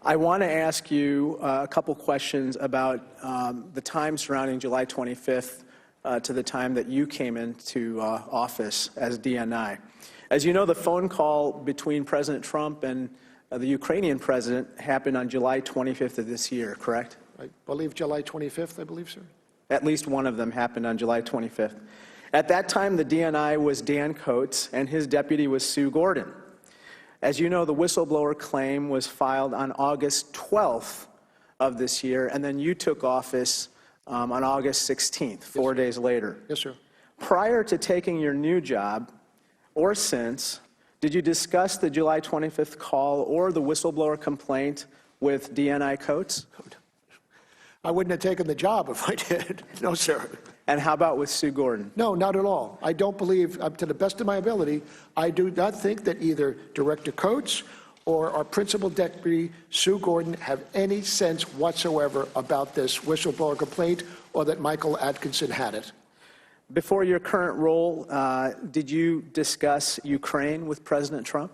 I want to ask you a couple questions about the time surrounding July 25th to the time that you came into office as DNI. As you know, the phone call between President Trump and the Ukrainian president happened on July 25th of this year, correct? I believe July 25th, I believe, sir. At least one of them happened on July 25th. At that time, the DNI was Dan Coates, and his deputy was Sue Gordon. As you know, the whistleblower claim was filed on August 12th of this year, and then you took office on August 16th, 4 days later. Yes, sir. Prior to taking your new job, or since, did you discuss the July 25th call or the whistleblower complaint with DNI Coates? I wouldn't have taken the job if I did. No, sir. And how about with Sue Gordon? No, not at all. I don't believe, to the best of my ability, I do not think that either Director Coates or our principal deputy, Sue Gordon, have any sense whatsoever about this whistleblower complaint or that Michael Atkinson had it. Before your current role, did you discuss Ukraine with President Trump?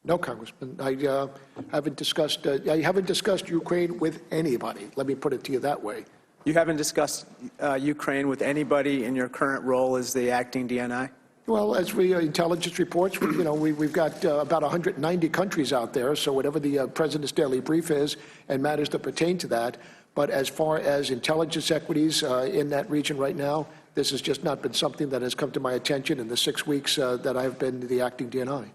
No, Congressman. I haven't discussed Ukraine with anybody. Let me put it to you that way. You haven't discussed Ukraine with anybody in your current role as the acting DNI? Well, as we intelligence reports, we've got about 190 countries out there. So whatever the president's daily brief is and matters that pertain to that. But as far as intelligence equities in that region right now, this has just not been something that has come to my attention in the 6 weeks that I've been the acting DNI.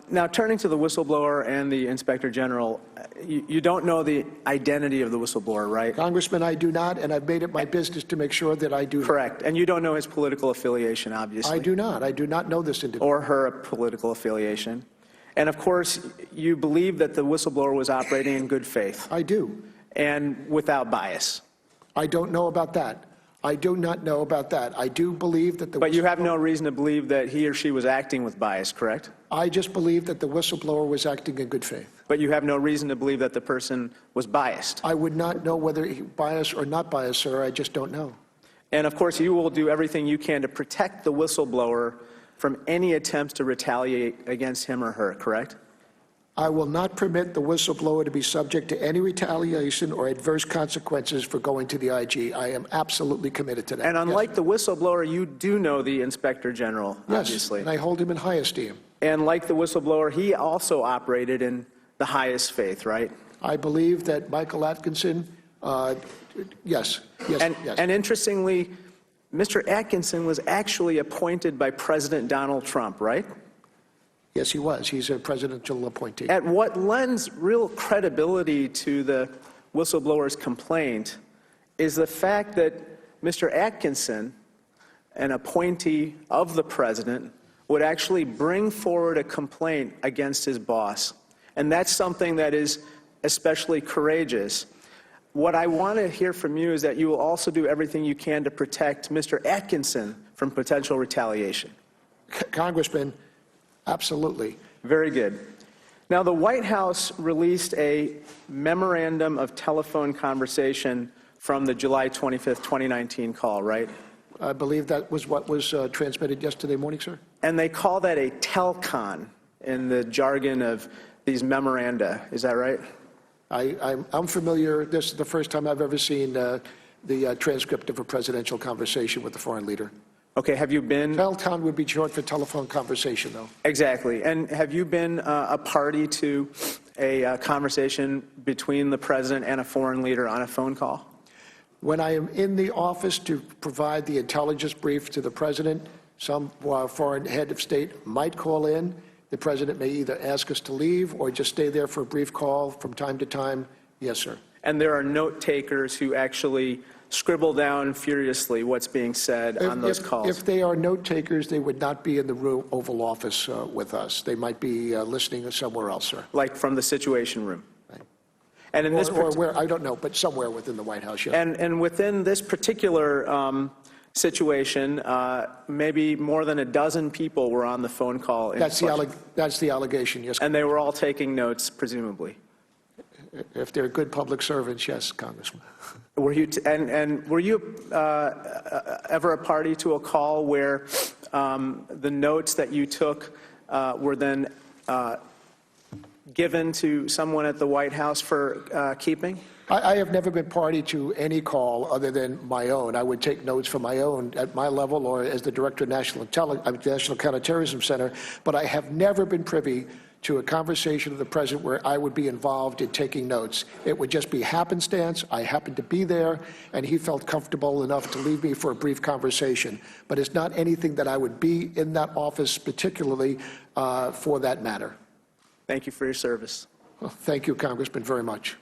Now, turning to the whistleblower and the Inspector General, you don't know the identity of the whistleblower, right? Congressman, I do not, and I've made it my business to make sure that I do. Correct. And you don't know his political affiliation, obviously. I do not. I do not know this individual. Or her political affiliation. And, of course, you believe that the whistleblower was operating in good faith. I do. And without bias. I don't know about that. I do not know about that. I do believe that the But you have no reason to believe that he or she was acting with bias, correct? I just believe that the whistleblower was acting in good faith. But you have no reason to believe that the person was biased? I would not know whether he biased or not biased, sir. I just don't know. And, of course, you will do everything you can to protect the whistleblower from any attempts to retaliate against him or her, correct? I will not permit the whistleblower to be subject to any retaliation or adverse consequences for going to the IG. I am absolutely committed to that. And unlike the whistleblower, you do know the Inspector General, obviously. Yes, and I hold him in high esteem. And like the whistleblower, he also operated in the highest faith, right? I believe that Michael Atkinson, yes. And interestingly, Mr. Atkinson was actually appointed by President Donald Trump, right? Yes, he was. He's a presidential appointee. At what lends real credibility to the whistleblower's complaint is the fact that Mr. Atkinson, an appointee of the president, would actually bring forward a complaint against his boss. And that's something that is especially courageous. What I want to hear from you is that you will also do everything you can to protect Mr. Atkinson from potential retaliation. Congressman, absolutely. Very good. Now, the White House released a memorandum of telephone conversation from the July 25th, 2019 call, right? I believe that was what was transmitted yesterday morning, sir. And they call that a telcon in the jargon of these memoranda. Is that right? I'm familiar. This is the first time I've ever seen the transcript of a presidential conversation with a foreign leader. Okay, have you been... Telcon would be short for telephone conversation, though. Exactly. And have you been a party to a conversation between the president and a foreign leader on a phone call? When I am in the office to provide the intelligence brief to the president, some foreign head of state might call in. The president may either ask us to leave or just stay there for a brief call from time to time. Yes, sir. And there are note takers who actually scribble down furiously what's being said on those calls. If they are note takers, they would not be in the Oval Office with us. They might be listening somewhere else, sir. Like from the Situation Room. Right. And in or where, I don't know, but somewhere within the White House, yes. And within this particular situation, maybe more than a dozen people were on the phone call. That's the allegation, yes. And they were all taking notes, presumably. If they're good public servants, yes, Congressman. Were you were you ever a party to a call where the notes that you took were then given to someone at the White House for keeping? I have never been party to any call other than my own. I would take notes for my own at my level or as the director of National Counterterrorism Center, but I have never been privy to a conversation with the president where I would be involved in taking notes. It would just be happenstance. I happened to be there, and he felt comfortable enough to leave me for a brief conversation. But it's not anything that I would be in that office particularly for that matter. Thank you for your service. Well, thank you, Congressman, very much.